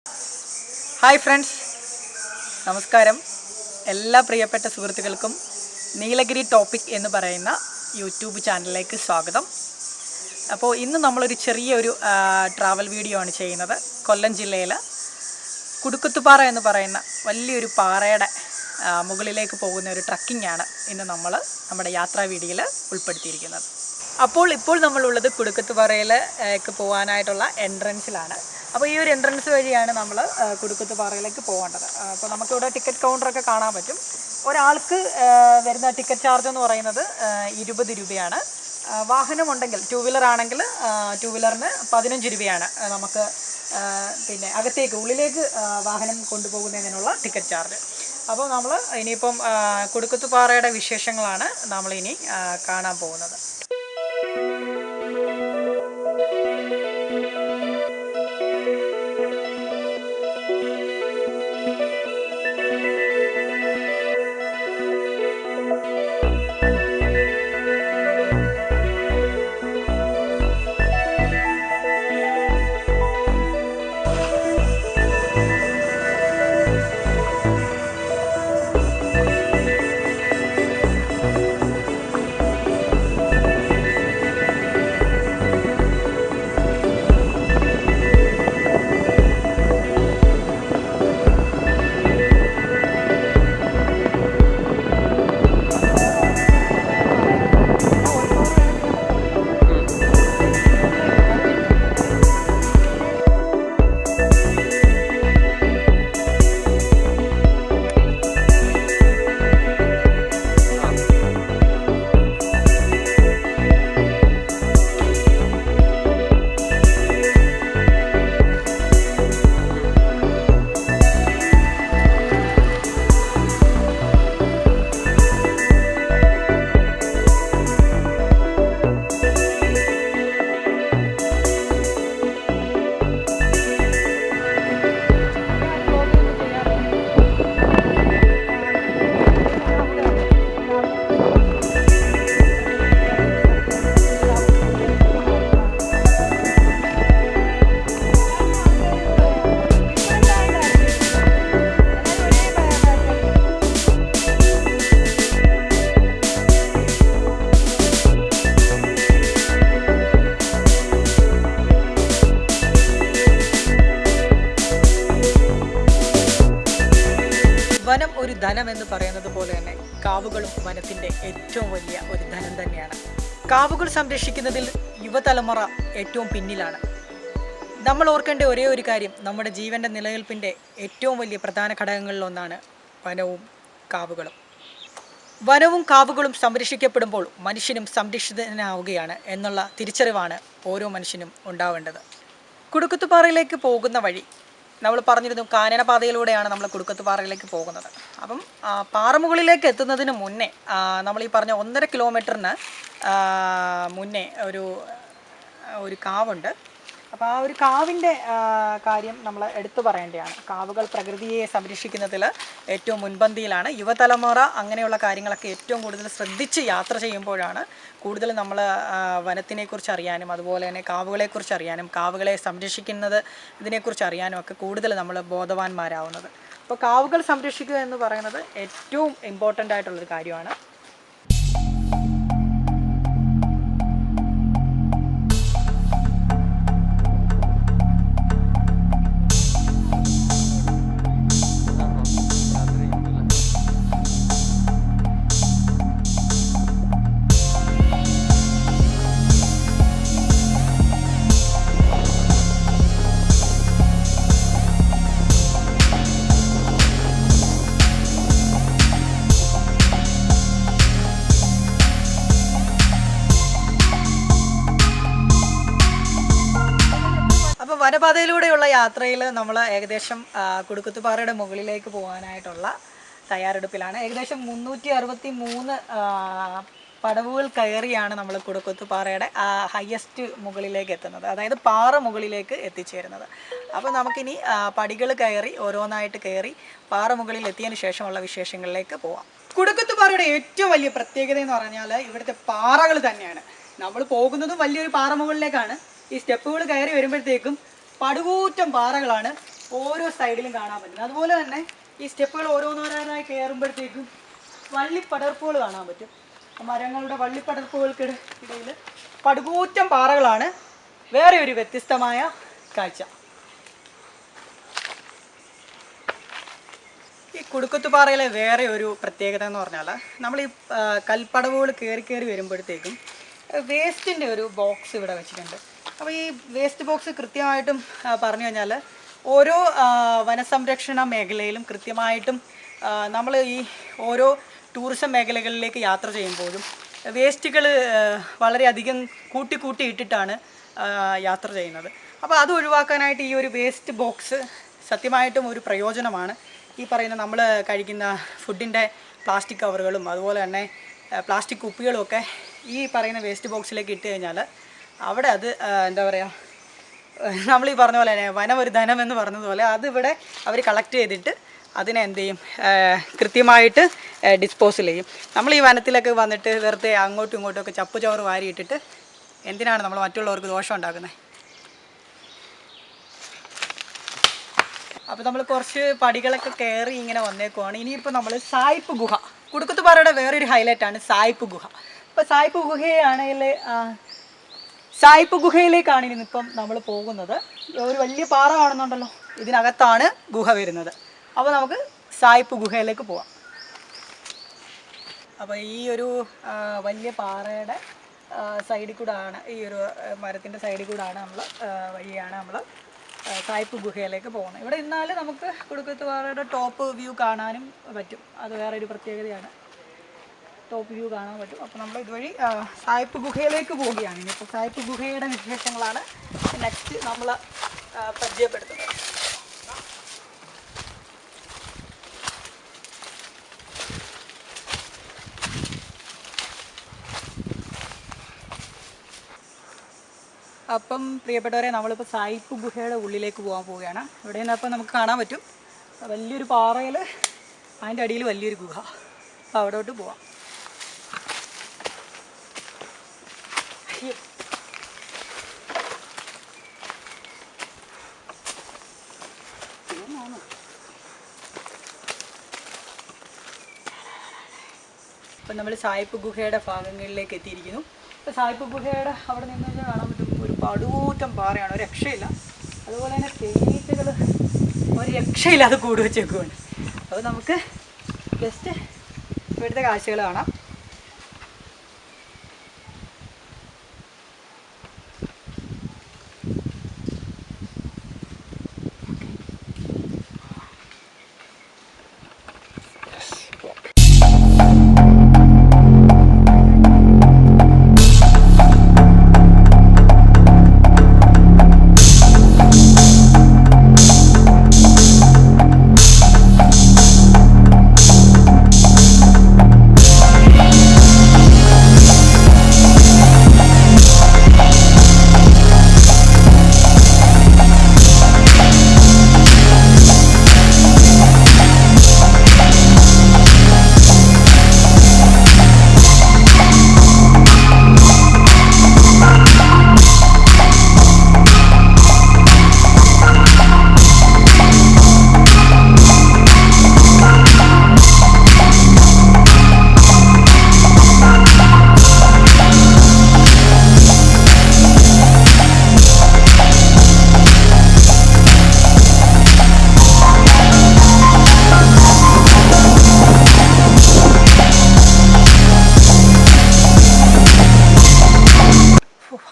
Hi friends, നമസ്കാരം. എല്ലാ പ്രിയപ്പെട്ട സുഹൃത്തുക്കൾക്കും നീലഗിരി ടോപ്പിക് എന്ന് പറയുന്ന യൂട്യൂബ് ചാനലിലേക്ക് സ്വാഗതം. അപ്പോൾ ഇന്ന് നമ്മളൊരു ചെറിയൊരു ട്രാവൽ വീഡിയോ ആണ് ചെയ്യുന്നത്. കൊല്ലം ജില്ലയിൽ കുടുക്കുത്തുപാറ എന്ന് പറയുന്ന വലിയൊരു പാറയുടെ മുകളിലേക്ക് പോകുന്ന ഒരു ട്രക്കിംഗ് ആണ് ഇന്ന് നമ്മൾ നമ്മുടെ യാത്രാ വീഡിയോയിൽ ഉൾപ്പെടുത്തിയിരിക്കുന്നത്. ഇപ്പോൾ നമ്മളുള്ളത് കുടുക്കുത്തുപാറയിലേക്ക് പോകാനായിട്ടുള്ള എൻട്രൻസിലാണ്. അപ്പോൾ ഈ ഒരു എൻട്രൻസ് വഴിയാണ് നമ്മൾ കുടുക്കുത്തുപാറയിലേക്ക് പോകേണ്ടത്. അപ്പോൾ നമുക്കിവിടെ ടിക്കറ്റ് കൗണ്ടറൊക്കെ കാണാൻ പറ്റും. ഒരാൾക്ക് വരുന്ന ടിക്കറ്റ് ചാർജ് എന്ന് പറയുന്നത് 20 രൂപയാണ്. വാഹനമുണ്ടെങ്കിൽ ടൂ വീലർ ആണെങ്കിൽ ടൂ വീലറിന് 15 രൂപയാണ് നമുക്ക് പിന്നെ അകത്തേക്ക് ഉള്ളിലേക്ക് വാഹനം കൊണ്ടുപോകുന്നതിനുള്ള ടിക്കറ്റ് ചാർജ്. അപ്പോൾ നമ്മൾ ഇനിയിപ്പം കുടുക്കുത്തുപാറയുടെ വിശേഷങ്ങളാണ് നമ്മളിനി കാണാൻ പോകുന്നത്. വനം ഒരു ധനം എന്ന് പറയുന്നത് പോലെ തന്നെ കാവുകളും വനത്തിൻ്റെ ഏറ്റവും വലിയ ഒരു ധനം തന്നെയാണ്. കാവുകൾ സംരക്ഷിക്കുന്നതിൽ യുവതലമുറ ഏറ്റവും പിന്നിലാണ്. നമ്മൾ ഓർക്കേണ്ട ഒരേ ഒരു കാര്യം, നമ്മുടെ ജീവൻ്റെ നിലനിൽപ്പിൻ്റെ ഏറ്റവും വലിയ പ്രധാന ഘടകങ്ങളിലൊന്നാണ് വനവും കാവുകളും. വനവും കാവുകളും സംരക്ഷിക്കപ്പെടുമ്പോൾ മനുഷ്യനും സംരക്ഷിതനാവുകയാണ് എന്നുള്ള തിരിച്ചറിവാണ് ഓരോ മനുഷ്യനും ഉണ്ടാവേണ്ടത്. കുടുക്കുത്തുപാറയിലേക്ക് പോകുന്ന വഴി നമ്മൾ പറഞ്ഞിരുന്നു, കാനനപാതയിലൂടെയാണ് നമ്മൾ കുടുക്കുത്തുപാറയിലേക്ക് പോകുന്നത്. അപ്പം പാറമുകളിലേക്ക് എത്തുന്നതിന് മുന്നേ നമ്മൾ ഈ പറഞ്ഞ 1.5 കിലോമീറ്ററിന് മുന്നേ ഒരു കാവുണ്ട്. അപ്പോൾ ആ ഒരു കാവിൻ്റെ കാര്യം നമ്മൾ എടുത്തു പറയേണ്ടതാണ്. കാവുകൾ പ്രകൃതിയെ സംരക്ഷിക്കുന്നതിൽ ഏറ്റവും മുൻപന്തിയിലാണ്. യുവതലമുറ അങ്ങനെയുള്ള കാര്യങ്ങളൊക്കെ ഏറ്റവും കൂടുതൽ ശ്രദ്ധിച്ച് യാത്ര ചെയ്യുമ്പോഴാണ് കൂടുതൽ നമ്മൾ വനത്തിനെക്കുറിച്ച് അറിയാനും അതുപോലെ തന്നെ കാവുകളെക്കുറിച്ച് അറിയാനും കാവുകളെ സംരക്ഷിക്കുന്നത് ഇതിനെക്കുറിച്ച് അറിയാനും ഒക്കെ കൂടുതൽ നമ്മൾ ബോധവാന്മാരാവുന്നത്. അപ്പോൾ കാവുകൾ സംരക്ഷിക്കുക എന്ന് പറയുന്നത് ഏറ്റവും ഇമ്പോർട്ടൻ്റ് ആയിട്ടുള്ളൊരു കാര്യമാണ്. വനപാതയിലൂടെയുള്ള യാത്രയിൽ നമ്മൾ ഏകദേശം കുടുക്കുത്തുപാറയുടെ മുകളിലേക്ക് പോകാനായിട്ടുള്ള തയ്യാറെടുപ്പിലാണ്. ഏകദേശം 363 പടവുകൾ കയറിയാണ് നമ്മൾ കുടുക്കുത്തുപാറയുടെ ഹയസ്റ്റ് മുകളിലേക്ക് എത്തുന്നത്, അതായത് പാറ മുകളിലേക്ക് എത്തിച്ചേരുന്നത്. അപ്പോൾ നമുക്കിനി പടികൾ കയറി ഓരോന്നായിട്ട് കയറി പാറ മുകളിൽ എത്തിയതിന് ശേഷമുള്ള വിശേഷങ്ങളിലേക്ക് പോവാം. കുടുക്കുത്തുപാറയുടെ ഏറ്റവും വലിയ പ്രത്യേകത എന്ന് പറഞ്ഞാൽ ഇവിടുത്തെ പാറകൾ തന്നെയാണ്. നമ്മൾ പോകുന്നതും വലിയൊരു പാറ മുകളിലേക്കാണ്. ഈ സ്റ്റെപ്പുകൾ കയറി വരുമ്പോഴത്തേക്കും പടുകൂറ്റം പാറകളാണ്. ഓരോ സൈഡിലും കാണാൻ പറ്റും. അതുപോലെ തന്നെ ഈ സ്റ്റെപ്പുകൾ ഓരോന്നോരോന്നായി കയറുമ്പോഴത്തേക്കും വള്ളിപ്പടർപ്പുകൾ കാണാൻ പറ്റും. മരങ്ങളുടെ വള്ളിപ്പടർപ്പുകൾക്കിടയിൽ പടുകൂറ്റൻ പാറകളാണ് വേറെ ഒരു വ്യത്യസ്തമായ കാഴ്ച. ഈ കുടുക്കുത്തുപാറയിലെ വേറെ ഒരു പ്രത്യേകത എന്ന് പറഞ്ഞാൽ നമ്മൾ ഈ കൽപ്പടവുകൾ കയറി വരുമ്പോഴത്തേക്കും വേസ്റ്റിൻ്റെ ഒരു ബോക്സ് ഇവിടെ വെച്ചിട്ടുണ്ട്. അപ്പോൾ ഈ വേസ്റ്റ് ബോക്സ് കൃത്യമായിട്ടും പറഞ്ഞു കഴിഞ്ഞാൽ ഓരോ വനസംരക്ഷണ മേഖലയിലും കൃത്യമായിട്ടും നമ്മൾ ഈ ഓരോ ടൂറിസം മേഖലകളിലേക്ക് യാത്ര ചെയ്യുമ്പോഴും വേസ്റ്റുകൾ വളരെയധികം കൂട്ടി ഇട്ടിട്ടാണ് യാത്ര ചെയ്യുന്നത്. അപ്പോൾ അത് ഒഴിവാക്കാനായിട്ട് ഈ ഒരു വേസ്റ്റ് ബോക്സ് സത്യമായിട്ടും ഒരു പ്രയോജനമാണ്. ഈ പറയുന്ന നമ്മൾ കഴിക്കുന്ന ഫുഡിൻ്റെ പ്ലാസ്റ്റിക് കവറുകളും അതുപോലെ തന്നെ പ്ലാസ്റ്റിക് കുപ്പികളും ഒക്കെ ഈ പറയുന്ന വേസ്റ്റ് ബോക്സിലേക്ക് ഇട്ട് കഴിഞ്ഞാൽ അവിടെ അത് എന്താ പറയുക, നമ്മൾ ഈ പറഞ്ഞ പോലെ തന്നെ വനം ഒരു ധനം എന്ന് പറഞ്ഞതുപോലെ അതിവിടെ അവർ കളക്ട് ചെയ്തിട്ട് അതിനെ എന്ത് ചെയ്യും, കൃത്യമായിട്ട് ഡിസ്പോസൽ ചെയ്യും. നമ്മൾ ഈ വനത്തിലൊക്കെ വന്നിട്ട് വെറുതെ അങ്ങോട്ടും ഇങ്ങോട്ടും ഒക്കെ ചപ്പ് ചോറ് വാരിയിട്ടിട്ട് എന്തിനാണ് നമ്മൾ മറ്റുള്ളവർക്ക് ദോഷം ഉണ്ടാക്കുന്നത്? അപ്പോൾ നമ്മൾ കുറച്ച് പടികളൊക്കെ കയറി ഇങ്ങനെ വന്നേക്കുവാണ്. ഇനിയിപ്പോൾ നമ്മൾ സായിപ്പ് ഗുഹ, കുടുക്കുത്തുപാറയുടെ വേറൊരു ഹൈലൈറ്റാണ് സായിപ്പ് ഗുഹ. അപ്പോൾ സായിപ്പ് ഗുഹയിലേക്കാണ് ഇനിയിപ്പം നമ്മൾ പോകുന്നത്. ഒരു വലിയ പാറ കാണുന്നുണ്ടല്ലോ, ഇതിനകത്താണ് ഗുഹ വരുന്നത്. അപ്പോൾ നമുക്ക് സായിപ്പ് ഗുഹയിലേക്ക് പോവാം. അപ്പോൾ ഈ ഒരു വലിയ പാറയുടെ സൈഡിൽ കൂടാണ്, ഈ ഒരു മരത്തിൻ്റെ സൈഡിൽ കൂടാണ് വഴിയാണ് നമ്മൾ സായിപ്പ് ഗുഹയിലേക്ക് പോകുന്നത്. ഇവിടെ നിന്നാൽ നമുക്ക് കുടുക്കുത്തുപാറയുടെ ടോപ്പ് വ്യൂ കാണാനും പറ്റും. അത് വേറൊരു പ്രത്യേകതയാണ്, ടോപ്പ് വ്യൂ കാണാൻ പറ്റും. അപ്പോൾ നമ്മൾ ഇതുവഴി സായിപ്പ് ഗുഹയിലേക്ക് പോവുകയാണ്. ഇനിയിപ്പോൾ സായിപ്പ് ഗുഹയുടെ വിശേഷങ്ങളാണ് നെക്സ്റ്റ് നമ്മൾ പരിചയപ്പെടുത്തുന്നത്. അപ്പം പ്രിയപ്പെട്ടവരെ, നമ്മളിപ്പോൾ സായിപ്പ് ഗുഹയുടെ ഉള്ളിലേക്ക് പോകാൻ പോവുകയാണ്. ഇവിടെ നിന്നപ്പോൾ നമുക്ക് കാണാൻ പറ്റും വലിയൊരു പാറയിൽ അതിൻ്റെ അടിയിൽ വലിയൊരു ഗുഹ. അപ്പോൾ അവിടോട്ട് പോവാം. അപ്പം നമ്മൾ സായിപ്പ് ഗുഹയുടെ ഭാഗങ്ങളിലേക്ക് എത്തിയിരിക്കുന്നു. ഇപ്പോൾ സായിപ്പ് ഗുഹയുടെ അവിടെ നിന്ന് കാണാൻ പറ്റും ഒരു പടുകൂറ്റം പാറയാണ്, ഒരു രക്ഷയില്ല. അതുപോലെ തന്നെ തേനീച്ചകൾ ഒരു രക്ഷയില്ലാതെ കൂട് വെച്ചേക്കുവാണ്. അപ്പോൾ നമുക്ക് ജസ്റ്റ് ഇവിടുത്തെ കാഴ്ചകൾ കാണാം.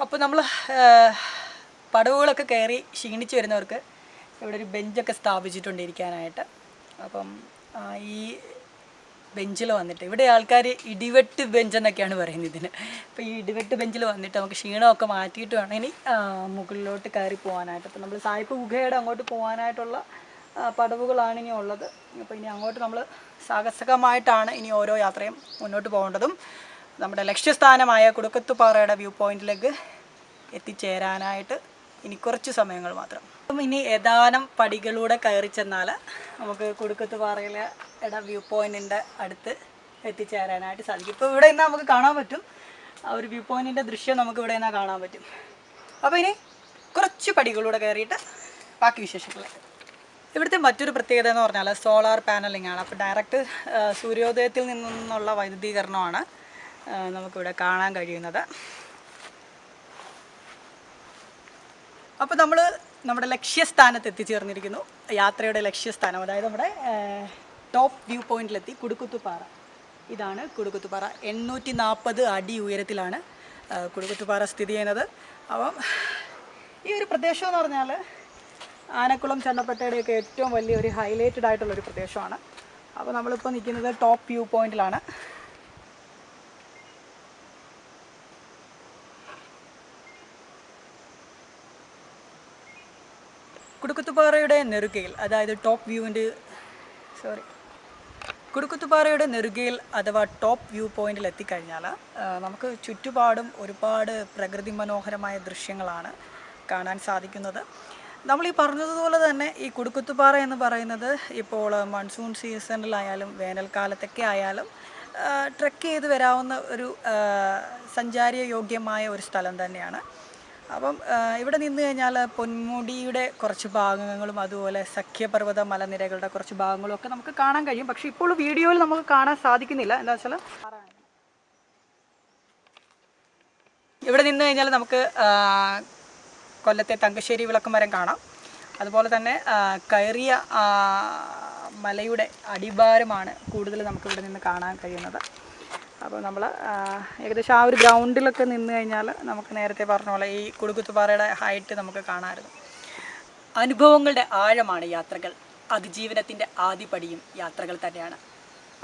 അപ്പോൾ നമ്മൾ പടവുകളൊക്കെ കയറി ക്ഷീണിച്ച് വരുന്നവർക്ക് ഇവിടെ ഒരു ബെഞ്ചൊക്കെ സ്ഥാപിച്ചിട്ടുണ്ടിരിക്കാനായിട്ട്. അപ്പം ഈ ബെഞ്ചിൽ വന്നിട്ട് ഇവിടെ ആൾക്കാർ ഇടിവെട്ട് ബെഞ്ച് എന്നൊക്കെയാണ് പറയുന്നത് ഇതിന്. അപ്പോൾ ഈ ഇടിവെട്ട് ബെഞ്ചിൽ വന്നിട്ട് നമുക്ക് ക്ഷീണമൊക്കെ മാറ്റിയിട്ട് വേണം ഇനി മുകളിലോട്ട് കയറി പോകാനായിട്ട്. അപ്പോൾ നമ്മൾ സായിപ്പ് ഗുഹയുടെ അങ്ങോട്ട് പോകാനായിട്ടുള്ള പടവുകളാണ് ഇനി ഉള്ളത്. അപ്പോൾ ഇനി അങ്ങോട്ട് നമ്മൾ സാഹസികമായിട്ടാണ് ഇനി ഓരോ യാത്രയും മുന്നോട്ട് പോകേണ്ടതും. നമ്മുടെ ലക്ഷ്യസ്ഥാനമായ കുടുക്കുത്തുപാറയുടെ വ്യൂ പോയിന്റിലേക്ക് എത്തിച്ചേരാനായിട്ട് ഇനി കുറച്ച് സമയങ്ങൾ മാത്രം. അപ്പം ഇനി ഏതാനും പടികളിലൂടെ കയറി ചെന്നാൽ നമുക്ക് കുടുക്കുത്തുപാറയിലെ വ്യൂ പോയിന്റിൻ്റെ അടുത്ത് എത്തിച്ചേരാനായിട്ട് സാധിക്കും. ഇപ്പോൾ ഇവിടെ നിന്ന് നമുക്ക് കാണാൻ പറ്റും, ആ ഒരു വ്യൂ പോയിന്റിൻ്റെ ദൃശ്യം നമുക്ക് ഇവിടെ നിന്ന് കാണാൻ പറ്റും. അപ്പോൾ ഇനി കുറച്ച് പടികളിലൂടെ കയറിയിട്ട് ബാക്കി വിശേഷങ്ങളിലേക്ക്. ഇവിടുത്തെ മറ്റൊരു പ്രത്യേകത എന്ന് പറഞ്ഞാൽ സോളാർ പാനലിംഗ് ആണ്. അപ്പോൾ ഡയറക്റ്റ് സൂര്യോദയത്തിൽ നിന്നുള്ള വൈദ്യുതീകരണമാണ് നമുക്കിവിടെ കാണാൻ കഴിയുന്നത്. അപ്പോൾ നമ്മൾ നമ്മുടെ ലക്ഷ്യസ്ഥാനത്ത് എത്തിച്ചേർന്നിരിക്കുന്നു. യാത്രയുടെ ലക്ഷ്യസ്ഥാനം, അതായത് നമ്മുടെ ടോപ്പ് വ്യൂ പോയിന്റിലെത്തി. കുടുക്കുത്തുപാറ, ഇതാണ് കുടുക്കുത്തുപാറ. 840 അടി ഉയരത്തിലാണ് കുടുക്കുത്തുപാറ സ്ഥിതി ചെയ്യുന്നത്. അപ്പം ഈ ഒരു പ്രദേശം എന്ന് പറഞ്ഞാൽ ആനക്കുളം ചണ്ണപ്പട്ടയുടെയൊക്കെ ഏറ്റവും വലിയൊരു ഹൈലൈറ്റഡ് ആയിട്ടുള്ളൊരു പ്രദേശമാണ്. അപ്പോൾ നമ്മളിപ്പോൾ നിൽക്കുന്നത് ടോപ്പ് വ്യൂ പോയിന്റിലാണ്. കുടുക്കുത്തുപാറയുടെ നെറുകയിൽ, അതായത് ടോപ്പ് വ്യൂവിൻ്റെ കുടുക്കുത്തുപാറയുടെ നെറുകയിൽ അഥവാ ടോപ്പ് വ്യൂ പോയിന്റിൽ എത്തിക്കഴിഞ്ഞാൽ നമുക്ക് ചുറ്റുപാടും ഒരുപാട് പ്രകൃതി മനോഹരമായ ദൃശ്യങ്ങളാണ് കാണാൻ സാധിക്കുന്നത്. നമ്മൾ ഈ പറഞ്ഞതുപോലെ തന്നെ ഈ കുടുക്കുത്തുപാറ എന്ന് പറയുന്നത് ഇപ്പോൾ മൺസൂൺ സീസണിലായാലും വേനൽക്കാലത്തൊക്കെ ആയാലും ട്രെക്ക് ചെയ്ത് വരാവുന്ന ഒരു സഞ്ചാരയോഗ്യമായ ഒരു സ്ഥലം തന്നെയാണ്. അപ്പം ഇവിടെ നിന്ന് കഴിഞ്ഞാൽ പൊന്മുടിയുടെ കുറച്ച് ഭാഗങ്ങളും അതുപോലെ സഖ്യപർവ്വത മലനിരകളുടെ കുറച്ച് ഭാഗങ്ങളും ഒക്കെ നമുക്ക് കാണാൻ കഴിയും. പക്ഷേ ഇപ്പോൾ വീഡിയോയിൽ നമുക്ക് കാണാൻ സാധിക്കുന്നില്ല. എന്താ വെച്ചാൽ ഇവിടെ നിന്ന് കഴിഞ്ഞാൽ നമുക്ക് കൊല്ലത്തെ തങ്കശ്ശേരി വിളക്കുമരം കാണാം. അതുപോലെ തന്നെ കയറിയ മലയുടെ അടിഭാരമാണ് കൂടുതൽ നമുക്കിവിടെ നിന്ന് കാണാൻ കഴിയുന്നത്. അപ്പോൾ നമ്മൾ ഏകദേശം ആ ഒരു ഗ്രൗണ്ടിലൊക്കെ നിന്ന് കഴിഞ്ഞാൽ നമുക്ക് നേരത്തെ പറഞ്ഞ പോലെ ഈ കുടുക്കുത്തുപാറയുടെ ഹൈറ്റ് നമുക്ക് കാണാമായിരുന്നു. അനുഭവങ്ങളുടെ ആഴമാണ് യാത്രകൾ, അതിജീവനത്തിൻ്റെ ആദ്യപടിയും യാത്രകൾ തന്നെയാണ്.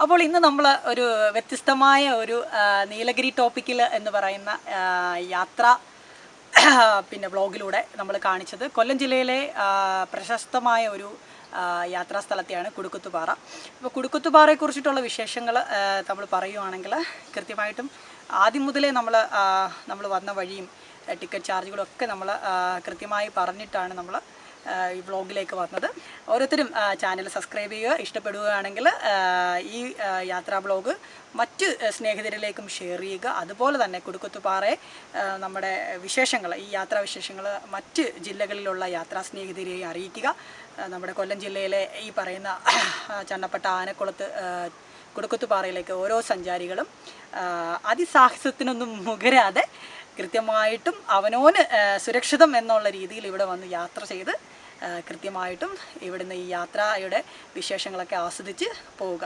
അപ്പോൾ ഇന്ന് നമ്മൾ ഒരു വ്യത്യസ്തമായ ഒരു നീലഗിരി ടോപ്പിക്കിൽ എന്ന് പറയുന്ന യാത്ര വ്ളോഗിലൂടെ നമ്മൾ കാണിച്ചത് കൊല്ലം ജില്ലയിലെ പ്രശസ്തമായ ഒരു യാത്രാ സ്ഥലത്തെയാണ് കുടുക്കുത്തുപാറ. അപ്പോൾ കുടുക്കുത്തുപാറയെക്കുറിച്ചിട്ടുള്ള വിശേഷങ്ങൾ നമ്മൾ പറയുവാണെങ്കിൽ കൃത്യമായിട്ടും ആദ്യം മുതലേ നമ്മൾ വന്ന വഴിയും ടിക്കറ്റ് ചാർജുകളും ഒക്കെ നമ്മൾ കൃത്യമായി പറഞ്ഞിട്ടാണ് നമ്മൾ ഈ വ്ളോഗിലേക്ക് വന്നത്. ഓരോരുത്തരും ചാനൽ സബ്സ്ക്രൈബ് ചെയ്യുക. ഇഷ്ടപ്പെടുകയാണെങ്കിൽ ഈ യാത്രാ വ്ളോഗ് മറ്റ് സ്നേഹിതരിലേക്കും ഷെയർ ചെയ്യുക. അതുപോലെ തന്നെ കുടുക്കുത്തുപാറയെ നമ്മുടെ വിശേഷങ്ങൾ, ഈ യാത്രാ വിശേഷങ്ങൾ മറ്റ് ജില്ലകളിലുള്ള യാത്രാ സ്നേഹിതരെ അറിയിക്കുക. നമ്മുടെ കൊല്ലം ജില്ലയിലെ ഈ പറയുന്ന ചണ്ണപ്പട്ട ആനക്കുളത്ത് കുടുക്കുത്തുപാറയിലേക്ക് ഓരോ സഞ്ചാരികളും അതിസാഹസത്തിനൊന്നും മുകരാതെ കൃത്യമായിട്ടും അവനോന് സുരക്ഷിതം എന്നുള്ള രീതിയിൽ ഇവിടെ വന്ന് യാത്ര ചെയ്ത് കൃത്യമായിട്ടും ഇവിടുന്ന് ഈ യാത്രയുടെ വിശേഷങ്ങളൊക്കെ ആസ്വദിച്ച് പോവുക.